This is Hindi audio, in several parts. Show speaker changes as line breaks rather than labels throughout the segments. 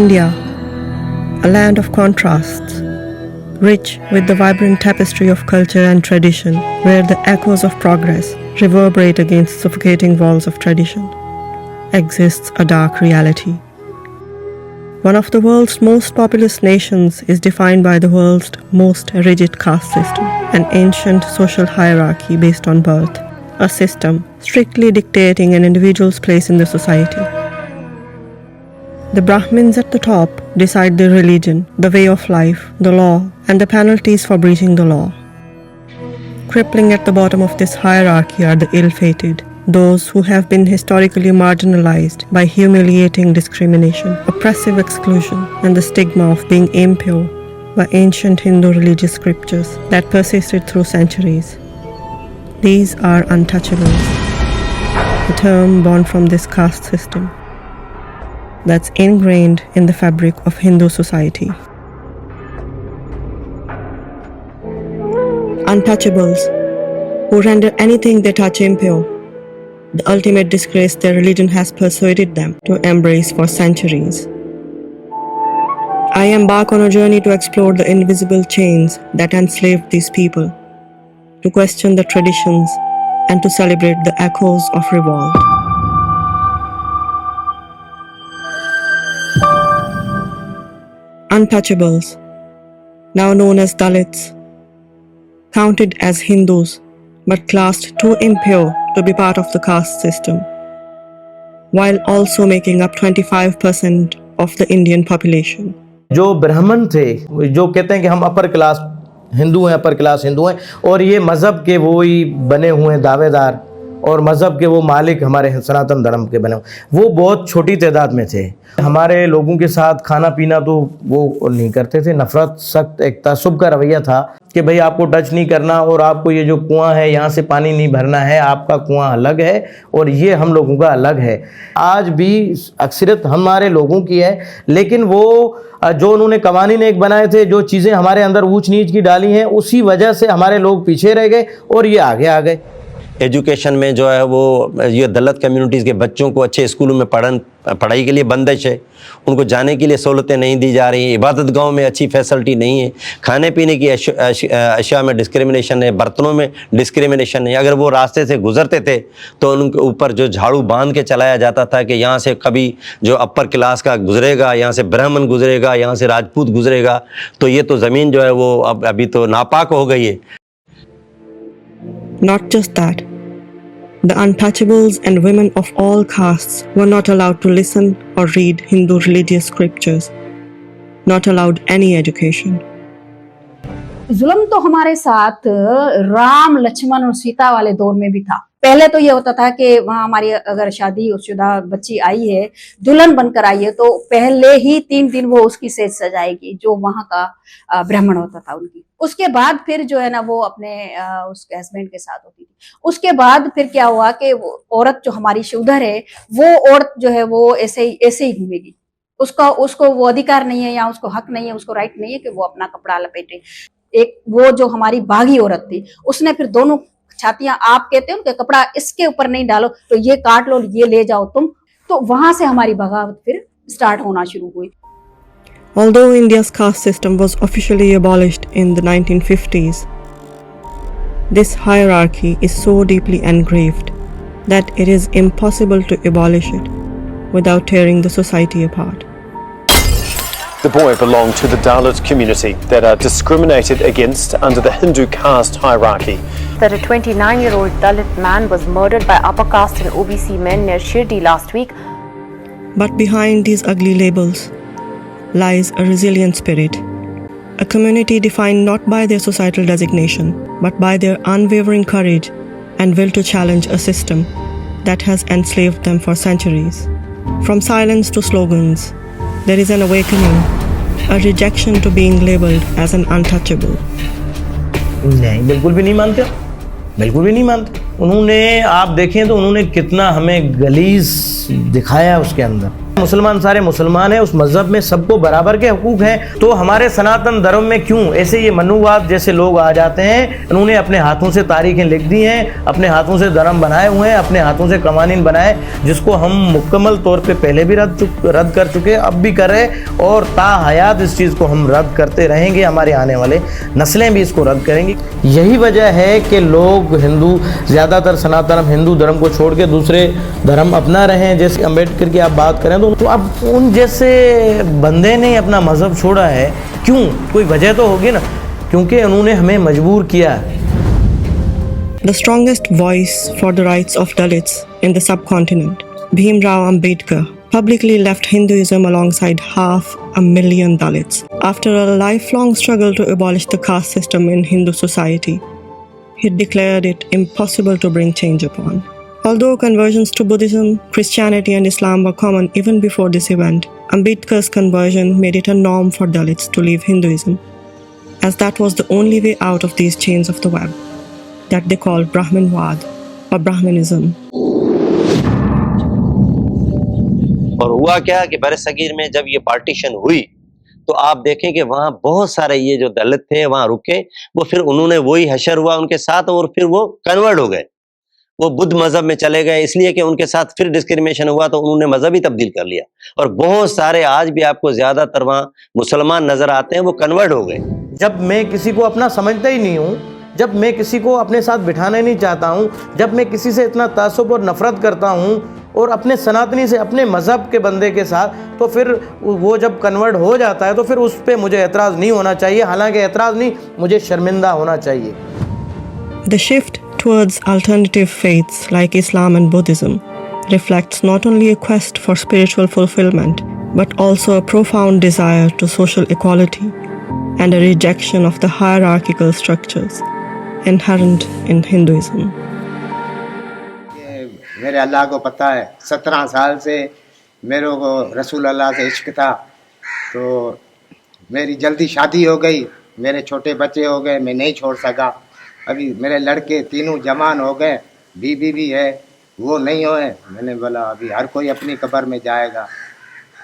India, a land of contrasts, rich with the vibrant tapestry of culture and tradition, where the echoes of progress reverberate against suffocating walls of tradition, exists a dark reality. One of the world's most populous nations is defined by the world's most rigid caste system, an ancient social hierarchy based on birth, a system strictly dictating an individual's place in the society. The Brahmins at the top decide the religion, the way of life, the law, and the penalties for breaching the law. Crippling at the bottom of this hierarchy are the ill-fated, those who have been historically marginalized by humiliating discrimination, oppressive exclusion, and the stigma of being impure by ancient Hindu religious scriptures that persisted through centuries. These are untouchables, a term born from this caste system that's ingrained in the fabric of Hindu society. Untouchables, who render anything they touch impure, the ultimate disgrace their religion has persuaded them to embrace for centuries. I embark on a journey to explore the invisible chains that enslaved these people, to question the traditions, and to celebrate the echoes of revolt. Untouchables, now known as Dalits, counted as Hindus but classed too impure to be part of the caste system, while also making up 25% of the Indian population.
जो ब्राह्मण थे, जो कहते हैं कि हम अपर क्लास हिंदू हैं, अपर क्लास हिंदू हैं, और ये मज़हब के वो ही बने हुए हैं दावेदार, और मज़हब के वो मालिक हमारे सनातन धर्म के बने हुए, वो बहुत छोटी तादाद में थे। हमारे लोगों के साथ खाना पीना तो वो नहीं करते थे, नफ़रत, सख्त एक तअस्सुब का रवैया था कि भाई आपको टच नहीं करना, और आपको ये जो कुआं है यहाँ से पानी नहीं भरना है, आपका कुआं अलग है और ये हम लोगों का अलग है। आज भी अक्सरियत हमारे लोगों की है, लेकिन वो जो उन्होंने कवानीन एक बनाए थे, जो चीज़ें हमारे अंदर ऊंच नीच की डाली हैं, उसी वजह से हमारे लोग पीछे रह गए और ये आगे आ गए।
एजुकेशन में जो है वो ये दलित कम्युनिटीज़ के बच्चों को अच्छे स्कूलों में पढ़ाई के लिए बंदिश है, उनको जाने के लिए सहूलतें नहीं दी जा रही हैं, इबादत गाहों में अच्छी फैसिलिटी नहीं है, खाने पीने की अशिया में डिस्क्रिमिनेशन है, बर्तनों में डिस्क्रिमिनेशन है। अगर वो रास्ते से गुजरते थे तो उनके ऊपर जो झाड़ू बांध के चलाया जाता था कि यहाँ से कभी जो अपर क्लास का गुजरेगा, यहाँ से ब्राह्मण गुजरेगा, यहाँ से राजपूत गुजरेगा, तो ये तो ज़मीन जो है वो अभी तो नापाक हो गई है।
Not just that, the untouchables and women of all castes were not allowed to listen or read Hindu religious scriptures, not allowed any education.
जुल्म तो हमारे साथ राम, लक्ष्मण और सीता वाले दौर में भी था। पहले तो ये होता था कि वहाँ हमारी अगर शादीशुदा बच्ची आई है, दुल्हन बनकर आई है, तो पहले ही 3 दिन वो उसकी सेज सजाएगी, जो वहाँ का ब्राह्मण होता था उनकी। उसके बाद फिर जो है ना वो अपने उसके हस्बैंड के साथ होती थी। उसके बाद फिर क्या हुआ कि औरत जो हमारी शुद्र है, वो औरत जो है वो ऐसे ही घूमेगी। उसको वो अधिकार नहीं है, या उसको हक नहीं है, उसको राइट नहीं है कि वो अपना कपड़ा लपेटे। एक वो जो हमारी बागी औरत थी, उसने फिर दोनों छातियां, आप कहते हो उनके कपड़ा इसके ऊपर नहीं डालो, तो ये काट लो, ये ले जाओ तुम। तो वहां से हमारी बगावत फिर स्टार्ट होना शुरू हुई।
Although India's caste system was officially abolished in the 1950s, this hierarchy is so deeply engraved that it is impossible to abolish it without tearing the society apart.
The boy belonged to the Dalit community that are discriminated against under the Hindu caste hierarchy.
That a 29-year-old Dalit man was murdered by upper caste and OBC men near Shirdi last week.
But behind these ugly labels lies a resilient spirit, a community defined not by their societal designation, but by their unwavering courage and will to challenge a system that has enslaved them for centuries. From silence to slogans, there is an awakening, a rejection to being labeled as an untouchable.
नहीं, बिल्कुल भी नहीं मानते, बिल्कुल भी नहीं मानते। उन्होंने, आप देखें तो उन्होंने कितना हमें गलीज दिखाया उसके अंदर। मुसलमान सारे मुसलमान हैं, उस मजहब में सबको बराबर के हकूक हैं। तो हमारे सनातन धर्म में क्यों ऐसे ये मनुवाद जैसे लोग आ जाते हैं? इन्होंने अपने हाथों से तारीखें लिख दी हैं, अपने हाथों से धर्म बनाए हुए हैं, अपने हाथों से कवानीन बनाए, जिसको हम मुकम्मल तौर पे पहले भी रद्द कर चुके, अब भी कर रहे, और ताहयात इस चीज़ को हम रद्द करते रहेंगे। हमारे आने वाले नस्लें भी इसको रद्द करेंगी। यही वजह है कि लोग हिंदू ज़्यादातर सनातन हिंदू धर्म को छोड़ के दूसरे धर्म अपना रहे हैं। जैसे अम्बेडकर की आप बात करें तो अब उन जैसे बंदे ने अपना मज़हब छोड़ा है, क्यों? कोई वजह तो होगी ना, क्योंकि उन्होंने हमें मजबूर किया।
The strongest voice for the rights of Dalits in the subcontinent, Bhim Rao Ambedkar, publicly left Hinduism alongside 500,000 Dalits. After a lifelong struggle to abolish the caste system in Hindu society, he declared it impossible to bring change upon. Although conversions to Buddhism, Christianity and Islam were common even before this event, Ambedkar's conversion made it a norm for Dalits to leave Hinduism, as that was the only way out of these chains of the web that they called Brahminwad or Brahminism.
और हुआ क्या कि बरसगीर में जब ये पार्टीशन हुई तो आप देखें कि वहाँ बहुत सारे ये जो दलित थे वहाँ रुके, वो फिर उन्होंने वही हशर हुआ उनके साथ और फिर वो कन्वर्ट हो गए, वो बुद्ध मजहब में चले गए, इसलिए कि उनके साथ फिर डिस्क्रिमिनेशन हुआ तो उन्होंने मजहब ही तब्दील कर लिया। और बहुत सारे आज भी आपको ज्यादातर वहाँ मुसलमान नजर आते हैं, वो कन्वर्ट हो गए।
जब मैं किसी को अपना समझता ही नहीं हूँ, जब मैं किसी को अपने साथ बिठाना नहीं चाहता हूँ, जब मैं किसी से इतना तासुब और नफरत करता हूँ और अपने सनातनी से, अपने मज़हब के बंदे के साथ, तो फिर वो जब कन्वर्ट हो जाता है तो फिर उस पर मुझे एतराज़ नहीं होना चाहिए, हालांकि एतराज़ नहीं, मुझे शर्मिंदा होना चाहिए।
The shift towards alternative faiths like Islam and Buddhism reflects not only a quest for spiritual fulfillment, but also a profound desire to social equality and a rejection of the hierarchical structures inherent in Hinduism.
मेरे अल्लाह को पता है 17 साल से मेरे को रसूल अल्लाह से इश्क था, तो मेरी जल्दी शादी हो गई, मेरे छोटे बच्चे हो गए, मैं नहीं छोड़ सका। अभी मेरे लड़के तीनों जवान हो गए, बीवी भी है, वो नहीं होए। मैंने बोला अभी हर कोई अपनी कब्र में जाएगा,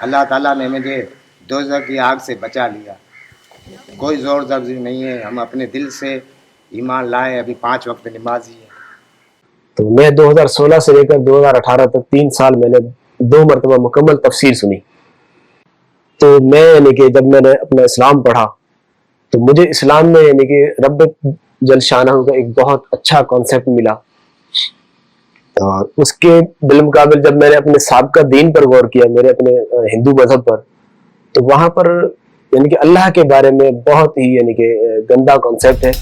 अल्लाह ताला ने मुझे दोज़ख की आग से बचा लिया। कोई ज़ोर ज़बरदस्ती नहीं है, हम अपने दिल से ईमान लाए, अभी 5 वक्त नमाजी है।
तो मैं 2016 से लेकर 2018 तक 3 साल मैंने 2 मरतबा मुकम्मल तफसीर सुनी। तो मैं यानी कि जब मैंने अपना इस्लाम पढ़ा तो मुझे इस्लाम में यानी कि रब जल शानहू का एक बहुत अच्छा कॉन्सेप्ट मिला। और उसके बिलमुकाबिल जब मैंने अपने साबिका दीन पर गौर किया, मेरे अपने हिंदू मजहब पर, तो वहाँ पर यानी कि अल्लाह के बारे में बहुत ही यानी कि गंदा कॉन्सेप्ट है।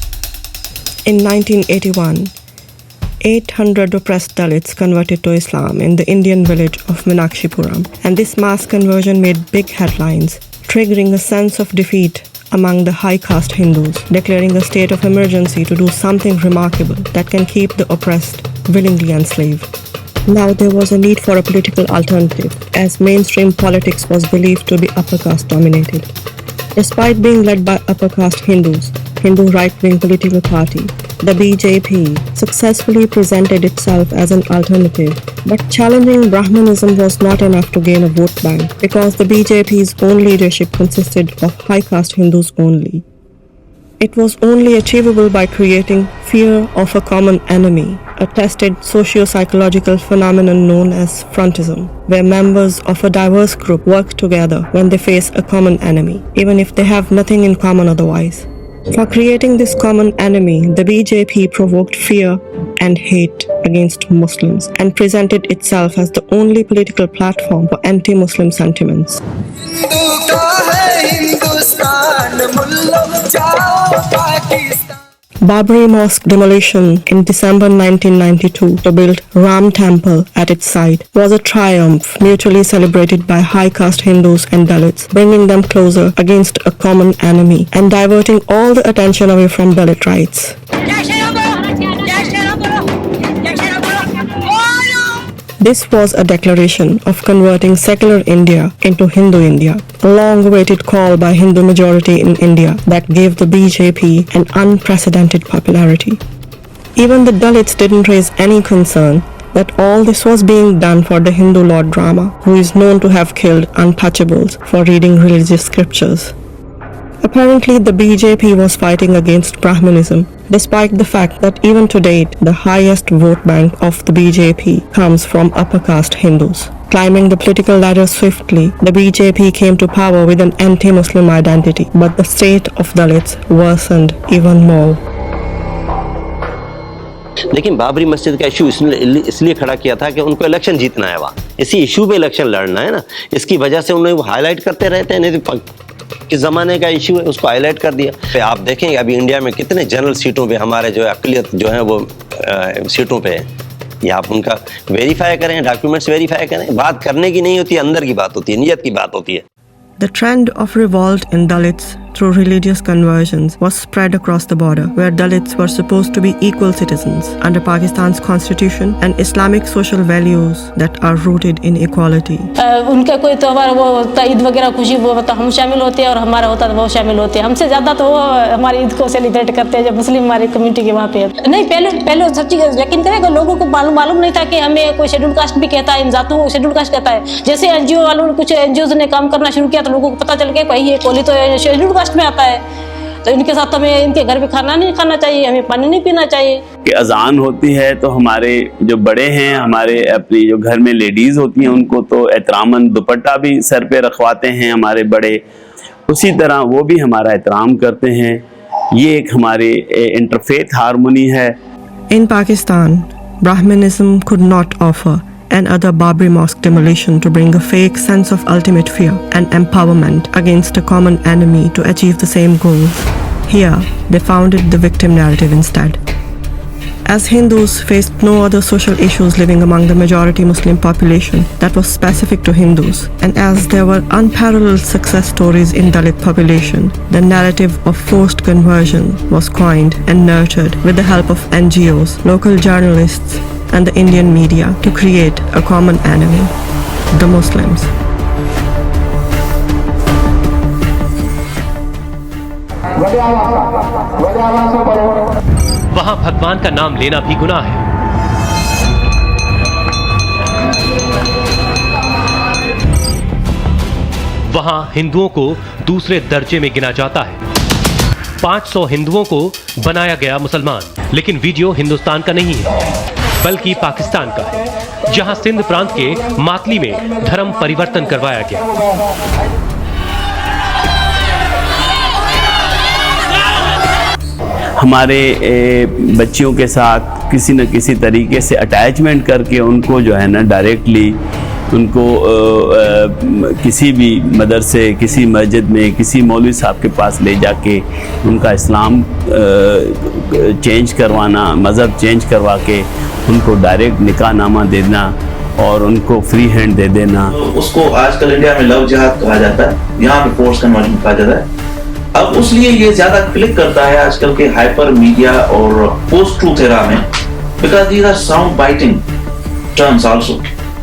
In 1981, 800 oppressed Dalits converted to Islam in the Indian village of Meenakshipuram, and this mass conversion made big headlines, triggering a sense of defeat among the high caste Hindus, declaring a state of emergency to do something remarkable that can keep the oppressed willingly enslaved. Now there was a need for a political alternative, as mainstream politics was believed to be upper caste dominated. Despite being led by upper caste Hindus, Hindu right-wing political party, the BJP successfully presented itself as an alternative. But challenging Brahmanism was not enough to gain a vote bank, because the BJP's own leadership consisted of high caste Hindus only. It was only achievable by creating fear of a common enemy, a tested socio-psychological phenomenon known as frontism, where members of a diverse group work together when they face a common enemy, even if they have nothing in common otherwise. For creating this common enemy, the BJP provoked fear and hate against Muslims and presented itself as the only political platform for anti-Muslim sentiments. Babri Mosque demolition in December 1992 to build Ram Temple at its site was a triumph mutually celebrated by high caste Hindus and Dalits, bringing them closer against a common enemy and diverting all the attention away from Dalit rights. This was a declaration of converting secular India into Hindu India, a long-awaited call by Hindu majority in India that gave the BJP an unprecedented popularity. Even the Dalits didn't raise any concern, that all this was being done for the Hindu Lord Rama, who is known to have killed untouchables for reading religious scriptures. Apparently, the BJP was fighting against Brahmanism, despite the fact that even to date, the highest vote bank of the BJP comes from upper caste Hindus. Climbing the political ladder swiftly, the BJP came to power with an anti-Muslim identity, but the state of Dalits worsened even more.
लेकिन बाबरी मस्जिद का इशू इसलिए खड़ा किया था कि उनको इलेक्शन जीतना है, वहाँ इसी इशू पे इलेक्शन लड़ना है ना, इसकी वजह से उन्हें वो हाईलाइट करते रहते हैं। नहीं तो किस ज़माने का इशू है, उसको हाईलाइट कर दिया। फिर आप देखेंगे अभी इंडिया में कितने जनरल सीटों पे हमारे जो अक़लियत जो है वो सीटों पे है, या आप उनका वेरीफाई करें, डॉक्यूमेंट्स वेरीफाई करें। बात करने की नहीं होती, अंदर की बात होती है, नीयत की बात होती है।
The trend of revolt in Dalits through religious conversions was spread across the border, where Dalits were supposed to be equal citizens under Pakistan's constitution and Islamic social values that are rooted in equality.
उनका कोई त्योहार वो होता ईद वगैरह खुशी वो होता हम शामिल होते हैं, और हमारा होता तो वो शामिल होते हैं। हमसे ज़्यादा तो वो हमारी ईद को सेलिब्रेट करते हैं, जब मुस्लिम हमारी कम्युनिटी के वहाँ पे नहीं। पहले सच्ची यकीन करेगा, लोगों को मालूम नहीं था कि हमें कोई शेड्यूल कास्ट भी कहता है, इन जातों को शेड्यूल कास्ट कहता है। जैसे एनजीओ वालों ने कुछ एनजीओ ने काम करना शुरू किया तो लोगों को पता चल गया भाई ये कोली तो शेड्यूल कास्ट में आता है, तो इनके साथ हमें इनके घर पे खाना नहीं खाना चाहिए, हमें पानी नहीं पीना चाहिए।
कि अजान होती है तो हमारे जो बड़े हैं, हमारे अपनी जो घर में लेडीज होती हैं, उनको तो एहतरामन दुपट्टा भी सर पे रखवाते हैं हमारे बड़े, उसी तरह वो भी हमारा एहतराम करते हैं। ये एक हमारी इंटरफेथ हार्मोनी है।
In Pakistan, Brahmanism could not offer and other Babri mosque demolition to bring a fake sense of ultimate fear and empowerment against a common enemy to achieve the same goals. Here, they founded the victim narrative instead. As Hindus faced no other social issues living among the majority Muslim population that was specific to Hindus, and as there were unparalleled success stories in Dalit population, the narrative of forced conversion was coined and nurtured with the help of NGOs, local journalists, and the Indian media to create a common enemy, the Muslims.
वहां भगवान का नाम लेना भी गुनाह है। वहां हिंदुओं को दूसरे दर्जे में गिना जाता है। 500 हिंदुओं को बनाया गया मुसलमान, लेकिन वीडियो हिंदुस्तान का नहीं है बल्कि पाकिस्तान का है, जहां सिंध प्रांत के मातली में धर्म परिवर्तन करवाया गया।
हमारे बच्चियों के साथ किसी न किसी तरीके से अटैचमेंट करके उनको जो है ना डायरेक्टली उनको किसी भी मदरसे, किसी मस्जिद में, किसी मौलवी साहब के पास ले जाके उनका इस्लाम चेंज करवाना, मज़हब चेंज करवा के उनको डायरेक्ट निकाह नामा देना और उनको फ्री हैंड दे देना।
उसको आजकल इंडिया में लव जिहाद कहा जाता है, यहाँ पे फोर्स कन्वर्जन कहा जाता है। अब उसलिए ये ज्यादा क्लिक करता है आजकल के हाइपर मीडिया और पोस्ट ट्रूथ एरा में, because these are sound biting terms also.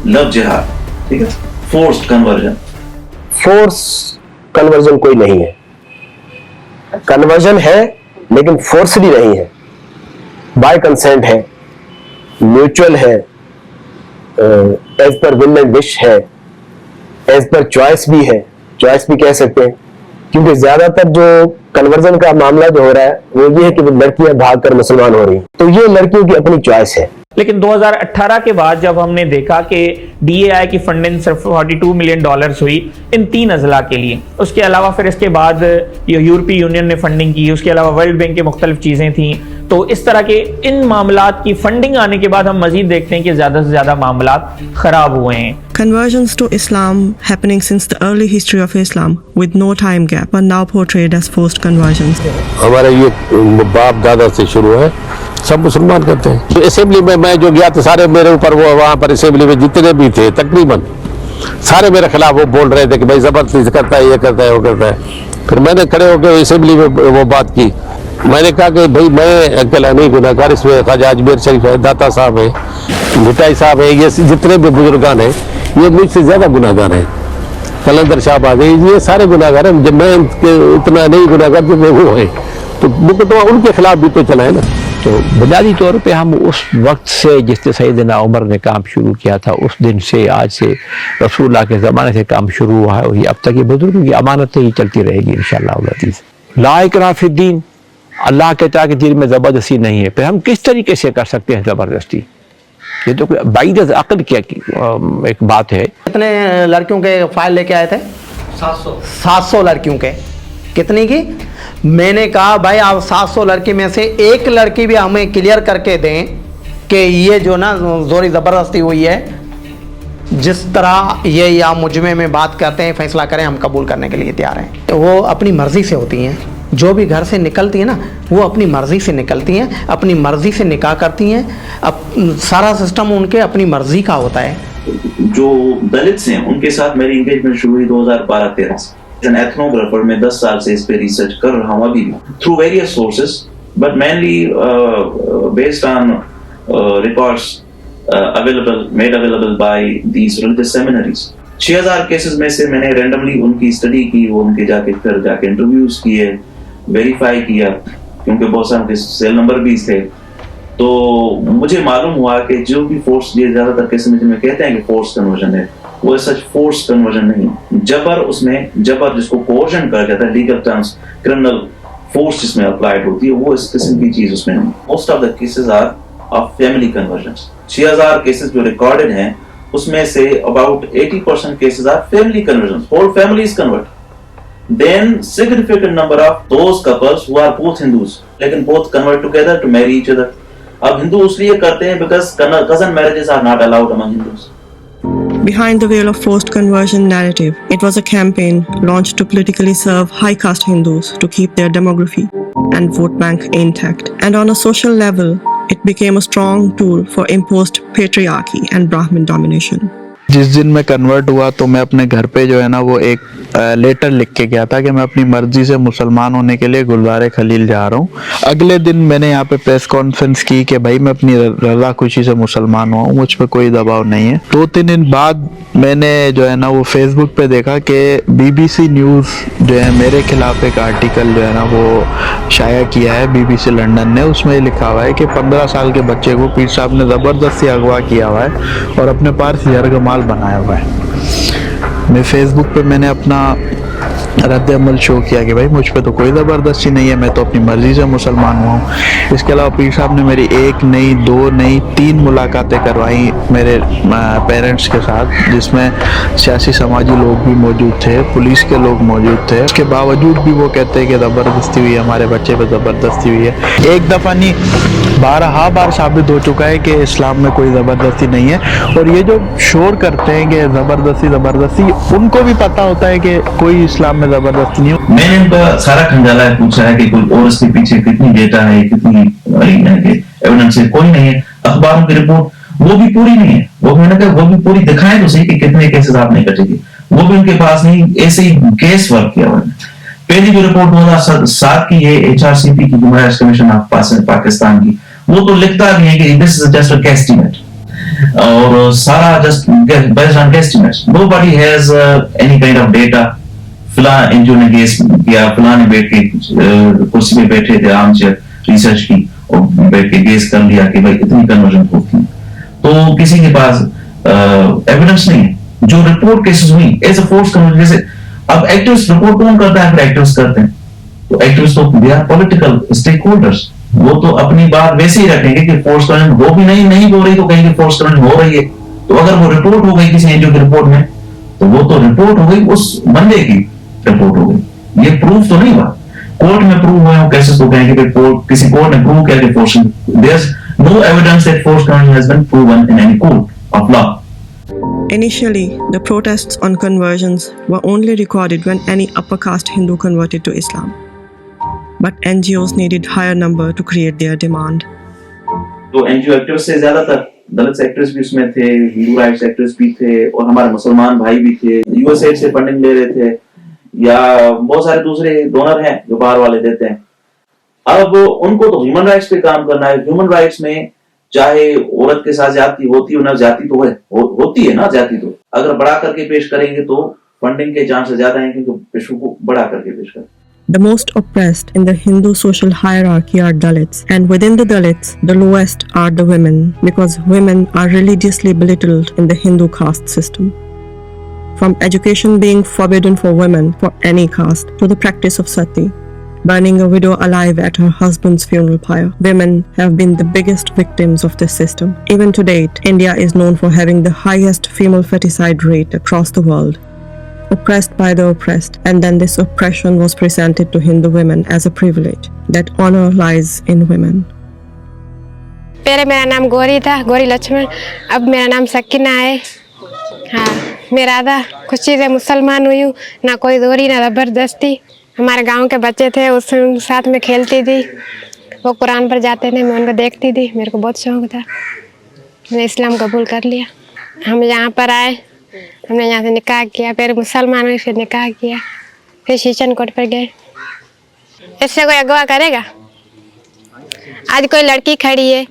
Love jihad, ठीक है, फोर्स्ड कन्वर्जन।
फोर्स कन्वर्जन कोई नहीं है, कन्वर्जन है लेकिन फोर्सली नहीं है, बाय कंसेंट है, म्यूचुअल है, as per will and wish है, एज पर चॉइस भी है, चॉइस भी कह सकते हैं, क्योंकि ज्यादातर जो कन्वर्जन का मामला जो हो रहा है वो ये है कि लड़कियां भागकर मुसलमान हो रही, तो ये लड़कियों की अपनी चॉइस है।
लेकिन 2018 के बाद जब हमने देखा कि DAI की फंडिंग सिर्फ $42 मिलियन हुई इन 3 अजला के लिए, उसके अलावा फिर इसके बाद यूरोपीय यूनियन ने फंडिंग की, उसके अलावा वर्ल्ड बैंक की मुख्तलिफ चीज़ें थी, तो इस तरह के इन मामलात की फंडिंग आने के बाद हम मजीद देखते हैं कि ज़्यादा से ज़्यादा मामलात ख़राब हुए हैं।
Conversions to Islam happening since the early history of Islam with no time gap are now portrayed as forced conversions.
हमारे ये बाप दादा से शुरू है, सब मुसलमान करते हैं। तो असेंबली में मैं जो गया तो सारे मेरे ऊपर वो वहाँ पर असेंबली में जितने भी थे तकरीबन सारे मेरे खिलाफ वो बोल रहे थे कि भाई जबरदस्ती करता है, ये करता है, वो करता है। फिर मैंने खड़े होकर असेंबली में वो बात की, मैंने कहा कि भाई मैं अकेला नहीं गुनाहगार, इसमें ख्वाजा अजमेर शरीफ है, दाता साहब है, भुटाई साहब है, ये जितने भी बुजुर्गान हैं ये मुझसे ज्यादा गुनाहगार हैं, कलंदर साहब आ गए, ये सारे गुनाहगार हैं। जब मैं इतना नहीं गुनाहगार जो वो है तो मुकदमा उनके खिलाफ भी तो चला है ना। तो बुनियादी तौर पे हम उस वक्त से जिससे सैयदना उमर ने काम शुरू किया था, उस दिन से आज से रसूलुल्लाह के ज़माने से काम शुरू हुआ है, और अब तक ये बुजुर्गों की अमानत ही चलती रहेगी इंशाअल्लाह। ला इकराह फिद्दीन, अल्लाह कहता है कि दीन में ज़बरदस्ती नहीं है। फिर हम किस तरीके से कर सकते हैं ज़बरदस्ती? ये तो बाइद अक़ल की एक बात है।
कितने लड़कियों के फाइल लेके आए थे? 700 लड़कियों के। कितनी की? मैंने कहा भाई आप 700 लड़की में से एक लड़की भी हमें क्लियर करके दें कि ये जो ना जोरी ज़बरदस्ती हुई है, जिस तरह ये या मुजमे में बात करते हैं, फैसला करें, हम कबूल करने के लिए तैयार हैं। वो अपनी मर्ज़ी से होती हैं, जो भी घर से निकलती है ना वो अपनी मर्ज़ी से निकलती हैं, अपनी मर्ज़ी से निकाह करती हैं। अब सारा सिस्टम उनके अपनी मर्ज़ी का होता है।
जो दलित हैं उनके साथ मेरी इंगेजमेंट शुरू हुई 2012-13 से। एन एथनोग्राफर मैं 10 साल से इस पे रिसर्च कर रहा हूँ अभी भी, through various sources, but mainly based on records made available by these religious seminaries। 6000 cases में से मैंने रैंडमली उनकी स्टडी की, वो उनके जाके इंटरव्यूज किए, वेरीफाई किया, क्योंकि बहुत सारे सेल नंबर भी थे। तो मुझे मालूम हुआ कि जो भी फोर्स, ये ज्यादातर केसेस में जिनमें कहते हैं कि फोर्स कन्वर्जन है, वो सच फोर्स कन्वर्जन नहीं। जबर, उसमें जबर जिसको कोर्जन कहा जाता है, लीगल टर्म्स, क्रिमिनल फोर्स जिसमें अप्लाइड होती है, वो इस किस्म की चीज उसमें नहीं। Most of the cases are of family conversions. 6000 cases जो रिकॉर्डेड हैं उसमें से about 80% cases are family conversions, whole families convert. Then significant number of those couples who are both Hindus, लेकिन both convert together to marry each other. अब हिंदू इसलिए करते हैं because cousin marriages are not allowed among Hindus.
Behind the veil of forced conversion narrative, it was a campaign launched to politically serve high caste Hindus to keep their demography and vote bank intact. And on a social level, it became a strong tool for imposed patriarchy and Brahmin domination.
जिस दिन मैं कन्वर्ट हुआ तो मैं अपने घर पे जो है ना वो एक लेटर लिख के गया था कि मैं अपनी मर्जी से मुसलमान होने के लिए गुरुद्वारे खलील जा रहा हूँ। अगले दिन मैंने यहाँ पे प्रेस कॉन्फ्रेंस की कि भाई मैं अपनी रज़ा खुशी से मुसलमान हुआ हूँ, मुझ पर कोई दबाव नहीं है। 2-3 दिन बाद मैंने जो है ना वो फेसबुक पे देखा कि BBC न्यूज़ जो है मेरे खिलाफ एक आर्टिकल जो है ना वो शाया किया है BBC लंदन ने। उसमें लिखा हुआ है कि 15 साल के बच्चे को पीर साहब ने ज़बरदस्ती अगवा किया हुआ है और अपने पास यरगमाल बनाया हुआ है। मैं फेसबुक पे मैंने अपना रद्द अमल शो किया कि भाई मुझ पे तो कोई ज़बरदस्ती नहीं है, मैं तो अपनी मर्ज़ी से मुसलमान हुआ हूँ। इसके अलावा पीर साहब ने मेरी 1 नहीं 2 नहीं 3 मुलाकातें करवाई मेरे पेरेंट्स के साथ, जिसमें सियासी समाजी लोग भी मौजूद थे, पुलिस के लोग मौजूद थे। उसके बावजूद भी वो कहते हैं कि ज़बरदस्ती हुई है, हमारे बच्चे पे ज़बरदस्ती हुई है। एक दफ़ा नहीं 12 बार साबित हो चुका है कि इस्लाम में कोई ज़बरदस्ती नहीं है। और ये जो शोर करते हैं कि ज़बरदस्ती, उनको भी पता होता है कि कोई इस्लाम में ज़बरदस्ती नहीं हो।
मैंने उनका सारा खंगाला पूछा है कि कोई और इसके पीछे कितनी डेटा है, कितनी एविडेंस है, कोई नहीं है। अखबारों की रिपोर्ट वो भी पूरी नहीं है। वो मैंने कहा वो भी पूरी दिखाएं तो सही कि कितने केसेस आपने कटेंगे, वो भी उनके पास नहीं। ऐसे ही केस वर्क किया हुआ है। पहली जो रिपोर्ट 2007 की है HRCP की, human rights commission of Pakistan की, वो तो लिखता भी है कि this is just a guesstimate, और सारा just based on guesstimates. Nobody has any kind of data. फलां एनजीओ ने केस किया, फलां ने बैठ के कुर्सी पे बैठे थे, आर्म चेयर रिसर्च की और बैठ के केस कर लिया कि भाई इतनी कन्वर्जन होती है। तो किसी के पास एविडेंस नहीं है। जो रिपोर्ट केसेस हुई एज अ फोर्स कन्वर्जन, जैसे अब एक्टिविस्ट रिपोर्ट कौन करता है? फिर एक्टिविस्ट करते हैं। तो एक्टिविस्ट तो they are political stakeholders, वो तो अपनी बात वैसे ही रखेंगे कि फोर्स कन्वर्जन हो भी नहीं हो रही तो कहेंगे फोर्स कन्वर्जन हो रही है। तो अगर वो रिपोर्ट हो गई किसी एनजीओ की रिपोर्ट में, तो वो तो रिपोर्ट हो गई, उस बंदे की रिपोर्ट हो गई। ये प्रूफ तो नहीं हुआ, कोर्ट में प्रूव हुए हो केसेस को कहेंगे कि किसी कोर्ट ने प्रूव किया कि force, there is no evidence that force conversion has been proven in any court of law.
Initially, the protests on conversions were only recorded when any upper caste Hindu converted to Islam. But NGOs needed higher number to create their demand.
तो एनजीओ एक्टिविस्ट से ज्यादातर दलित एक्टिविस्ट भी उसमें थे, हिंदू राइट्स एक्टिविस्ट भी थे, और हमारे मुसलमान भाई भी थे। यूएसएड से फंडिंग ले रहे थे, या बहुत सारे दूसरे डोनर हैं जो बाहर वाले देते हैं। अब उनको तो ह्यूमन राइट्स पे काम करना है। ह्यूमन राइट्स में चाहे औरत के साथ जाति होती हो ना, जाति तो है, होती है ना जाति, तो अगर बढ़ा करके पेश करेंगे तो फंडिंग के चांसेस ज्यादा हैं, क्योंकि इशू को बढ़ा करके पेश करें।
The most oppressed in the Hindu social hierarchy are Dalits, and within the Dalits, the lowest are the women, because women are religiously belittled in the Hindu caste system. From education being forbidden for women for any caste to the practice of sati, burning a widow alive at her husband's funeral pyre, women have been the biggest victims of this system. Even to date, India is known for having the highest female feticide rate across the world. Oppressed by the oppressed, and then this oppression was presented to Hindu women as a privilege, that honor lies in women.
पहले मेरा नाम गौरी था, गौरी लक्ष्मण। अब मेरा नाम सकीना है। हाँ, मेरा आधा खुशी से मुसलमान हुई हूँ, ना कोई जोरी ना ज़बरदस्ती। हमारे गांव के बच्चे थे, उस साथ में खेलती थी, वो कुरान पर जाते थे, मैं उनको देखती थी, मेरे को बहुत शौक था। मैंने इस्लाम कबूल कर लिया। हम यहाँ पर आए, हमने यहाँ से निकाह किया, फिर मुसलमान हुए, फिर निकाह किया, फिर शीशन कोट पर गए। इससे कोई अगवा करेगा? आज कोई लड़की खड़ी है,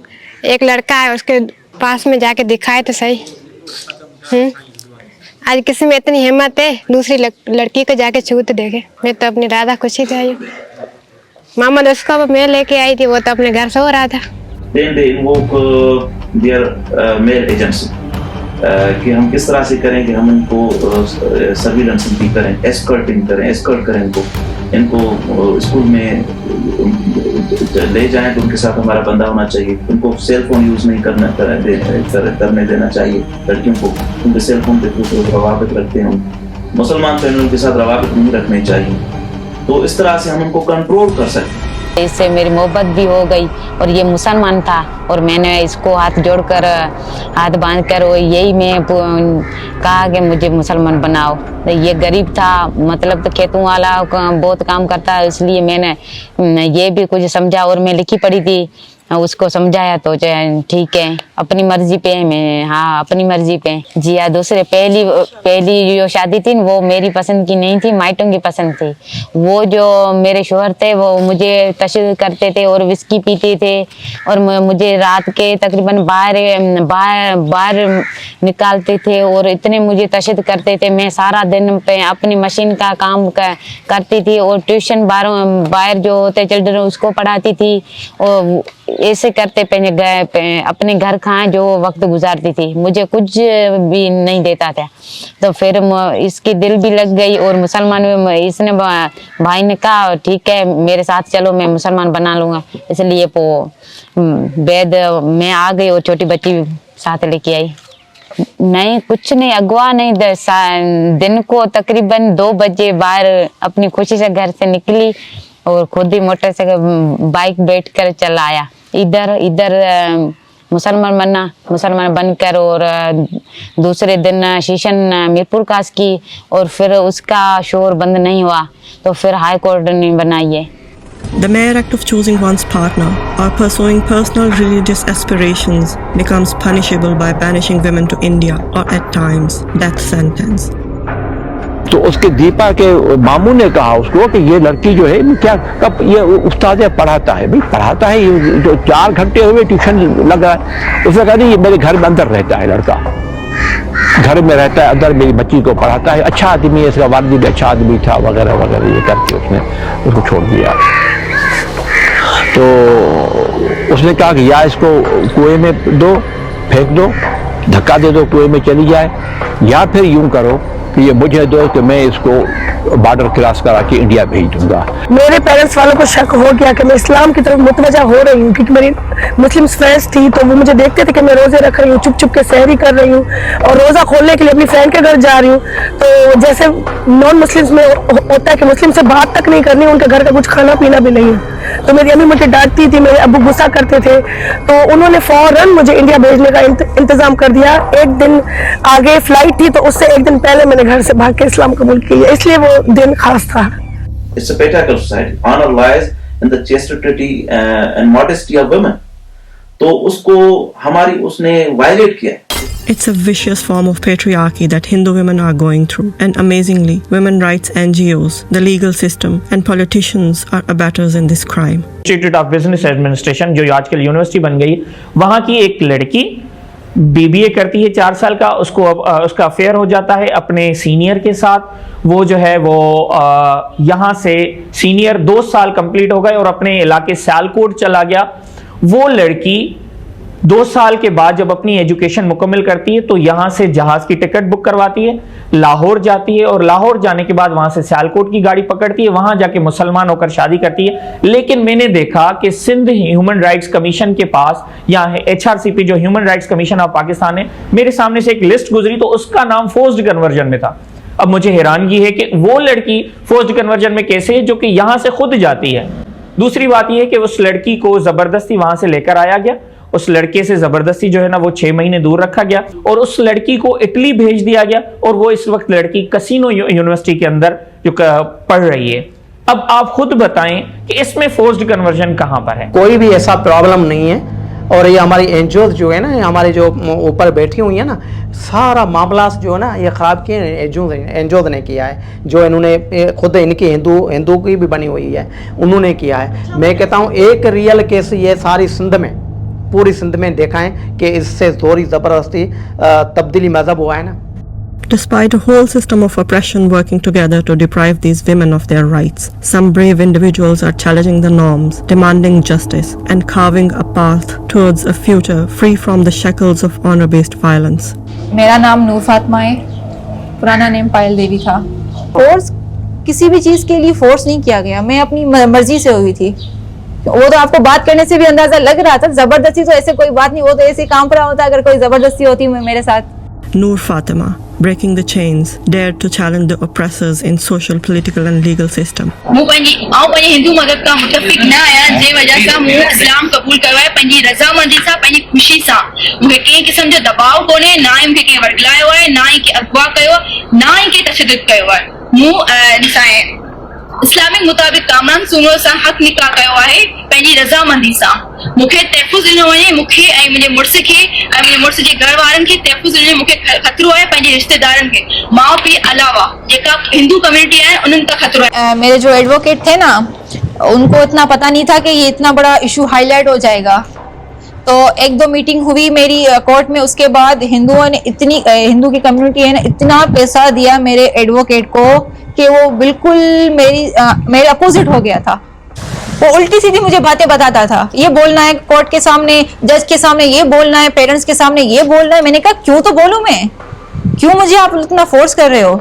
एक लड़का है, उसके पास में जाके दिखाए तो सही। आज किसी में इतनी हिम्मत है दूसरी लड़की को जाके छू तो देखे। मैं तो अपनी राधा खुशी से आई हूँ। मोहम्मद उसको मैं लेके आई थी, वो तो अपने घर सो रहा था।
कि हम किस तरह से करें कि हम इनको सर्विलेंस भी करें, एस्कॉर्ट करें इनको स्कूल में ले जाएं तो उनके साथ हमारा बंदा होना चाहिए। उनको सेल फोन यूज नहीं करने देना चाहिए लड़कियों को, उनके सेल फोन पे रवाबित रखते हैं। मुसलमान फैमिली के साथ रवाबित नहीं रखने चाहिए, तो इस तरह से हम उनको कंट्रोल कर सकते हैं।
इससे मेरी मोहब्बत भी हो गई, और ये मुसलमान था और मैंने इसको हाथ जोड़कर हाथ बांधकर और यही मैं कहा कि मुझे मुसलमान बनाओ। ये गरीब था, मतलब तो खेतों वाला बहुत काम करता है, इसलिए मैंने ये भी कुछ समझा और मैं लिखी पढ़ी थी, उसको समझाया तो ठीक है, अपनी मर्जी पे मैं, हाँ अपनी मर्जी पे। जी हाँ, दूसरे पहली जो शादी थी वो मेरी पसंद की नहीं थी, माइटों की पसंद थी। वो जो मेरे शोहर थे वो मुझे तशद्दुद करते थे और विस्की पीते थे, और मुझे रात के तकरीबन बाहर निकालते थे और इतने मुझे तशद्दुद करते थे। मैं सारा दिन पे अपनी मशीन का काम करती थी और ट्यूशन बाहर जो होते चिल्ड्रन उसको पढ़ाती थी, और ऐसे करते अपने घर खाए जो वक्त गुजारती थी, मुझे कुछ भी नहीं देता था। तो फिर इसकी दिल भी लग गई और मुसलमान इसने भाई ने कहा ठीक है मेरे साथ चलो, मैं मुसलमान बना लूँगा। इसलिए बैद मैं आ गई और छोटी बच्ची साथ लेके आई। नहीं कुछ नहीं, अगवा नहीं। दिन को तकरीबन 2 बजे बाहर अपनी खुशी से घर से निकली और खुद ही मोटरसाइकिल बाइक बैठ कर चला आया इधर मुसलमान बनकर, और दूसरे दिन शीशन मीरपुर कास की, और फिर उसका शोर बंद नहीं हुआ तो फिर हाई कोर्ट ने बनाई है।
The mere act of choosing one's partner or pursuing personal religious aspirations becomes punishable by banishing women to India or at times death sentence.
तो उसके दीपा के मामू ने कहा उसको कि ये लड़की जो है क्या कब ये उस्ताद पढ़ाता है, भाई पढ़ाता है, ये जो 4 घंटे हुए ट्यूशन लग रहा है। उसने कहा नहीं ये मेरे घर में अंदर रहता है, लड़का घर में रहता है, अंदर मेरी बच्ची को पढ़ाता है, अच्छा आदमी है, इसका वालिद भी अच्छा आदमी था वगैरह वगैरह, ये करके उसने उसको छोड़ दिया। तो उसने कहा कि या इसको कुएं में दो, फेंक दो, धक्का दे दो, कुएं में चली जाए, या फिर यूं करो कि ये मुझे दो कि मैं इसको बॉर्डर क्रॉस करा के इंडिया भेज दूंगा।
मेरे पेरेंट्स वालों को शक हो गया कि मैं इस्लाम की तरफ मुतवज्जा हो रही हूँ, क्योंकि मेरी मुस्लिम फ्रेंड्स थी तो वो मुझे देखते थे कि मैं रोजे रख रही हूँ, चुप चुप के सहरी कर रही हूँ और रोजा खोलने के लिए अपनी फ्रेंड के घर जा रही हूँ। तो जैसे नॉन मुस्लिम्स में होता है कि मुस्लिम से बात तक नहीं करनी, उनके घर का कुछ खाना पीना भी नहीं है। तो मेरी अम्मी मुझे डांटती थी, मेरे अब्बू गुस्सा करते थे, तो उन्होंने फौरन मुझे इंडिया भेजने का इंतजाम कर दिया। एक दिन आगे फ्लाइट थी तो उससे एक दिन पहले मैंने घर से भाग के इस्लाम कबूल किया, इसलिए वो दिन खास था।
It's a patriarchal society. Honor lies in the chastity and modesty of women. तो उसको उसने वायलेट किया।
It's a vicious form of patriarchy that Hindu women are going through, and amazingly, women rights NGOs, the legal system, and politicians are abettors in this crime.
Institute of business administration जो आजकल यूनिवर्सिटी बन गई, वहाँ की एक लड़की BBA करती है 4 साल का, उसको उसका अफेयर हो जाता है अपने सीनियर के साथ। वो जो है वो यहाँ से सीनियर 2 साल कंप्लीट हो गए और अपने इलाके सियालकोट चला गया। वो लड़की 2 साल के बाद जब अपनी एजुकेशन मुकम्मल करती है तो यहाँ से जहाज की टिकट बुक करवाती है, लाहौर जाती है और लाहौर जाने के बाद वहां से सियालकोट की गाड़ी पकड़ती है, वहां जाके मुसलमान होकर शादी करती है। लेकिन मैंने देखा कि सिंध ह्यूमन राइट्स कमीशन के पास या HRCP जो human rights commission of Pakistan है, मेरे सामने से एक लिस्ट गुजरी तो उसका नाम फोर्स्ड कन्वर्जन में था। अब मुझे हैरानगी है कि वो लड़की फोर्स्ड कन्वर्जन में कैसे है जो कि यहां से खुद जाती है। दूसरी बात यह है कि उस लड़की को जबरदस्ती वहां से लेकर आया गया, उस लड़के से जबरदस्ती जो है ना वो 6 महीने दूर रखा गया और उस लड़की को इटली भेज दिया गया और वो इस वक्त लड़की कसिनो यूनिवर्सिटी के अंदर जो पढ़ रही है। अब आप खुद बताएं कि इसमें फोर्स्ड कन्वर्जन कहां पर है?
कोई भी ऐसा प्रॉब्लम नहीं है। और ये हमारी एनजीओ जो है ना, हमारे जो ऊपर बैठी हुई है ना, सारा मामला जो है ना ये ख़राब किए एनजीओ ने किया है, जो इन्होंने खुद इनकी हिंदू की भी बनी हुई है, उन्होंने किया है। मैं कहता हूँ एक रियल केस ये सारी सिंध में, पूरी सिंध में देखा है कि इससे जोरी ज़बरदस्ती तब्दीली मज़हब हुआ है ना।
Despite a whole system of oppression working together to deprive these women of their rights, some brave individuals are challenging the norms, demanding justice, and carving a path towards a future free from the shackles of honor-based violence.
मेरा नाम नूर फातिमा है, पुराना नेम पायल देवी था। फोर्स किसी भी चीज़ के लिए फोर्स नहीं किया गया, मैं अपनी मर्जी से हुई थी। वो तो आपको बात करने से भी अंदाजा लग रहा था, जबरदस्ती तो ऐसे कोई बात नहीं, वो तो ऐसे काम पर होता अगर कोई जबरदस्ती होती मेरे साथ।
Noor Fatima, breaking the chains, dared to challenge the oppressors in social, political and legal system.
Hindu मदद का मुतफिक न आया जे वजह सां मूं इस्लाम कबूल कयो आहे पंहिंजी रज़ामंदी सां, पंहिंजी ख़ुशी सां। मूंखे कंहिं क़िस्म जो दबाव कोन्हे, ना ई मूंखे कंहिं वरगलायो आहे, ना ई कंहिं अगवा कयो, ना ई कंहिं तशद्दुद कयो आहे। मूं इस्लामिक मुताबिक कामरान सूनो सां हक निकाह कयो आहे पंहिंजी रज़ामंदी सां। मूंखे तहफ़ुज़ ॾिनो वञे, मूंखे ऐं मुंहिंजे मुड़ुस खे ऐं मुंहिंजे मुड़ुस जे घर वारनि खे तहफ़ुज़ ॾिनो। मूंखे ख़तरो आहे पंहिंजे रिश्तेदारनि खे, माउ पीउ अलावा जेका हिंदू कम्युनिटी आहे उन्हनि का खतरो है।
मेरे जो एडवोकेट थे ना, उनको इतना पता नहीं था कि ये इतना बड़ा इशू हाईलाइट हो जाएगा। तो 1-2 मीटिंग हुई मेरी कोर्ट में, उसके बाद हिंदुओं ने हिंदू की कम्युनिटी है ना इतना पैसा दिया मेरे एडवोकेट को कि वो बिल्कुल मेरे अपोजिट हो गया था। वो उल्टी सीधी मुझे बातें बताता था, ये बोलना है कोर्ट के सामने, जज के सामने ये बोलना है, पेरेंट्स के सामने ये बोलना है। मैंने कहा क्यों तो बोलूं मैं, क्यों मुझे आप इतना फोर्स कर रहे हो?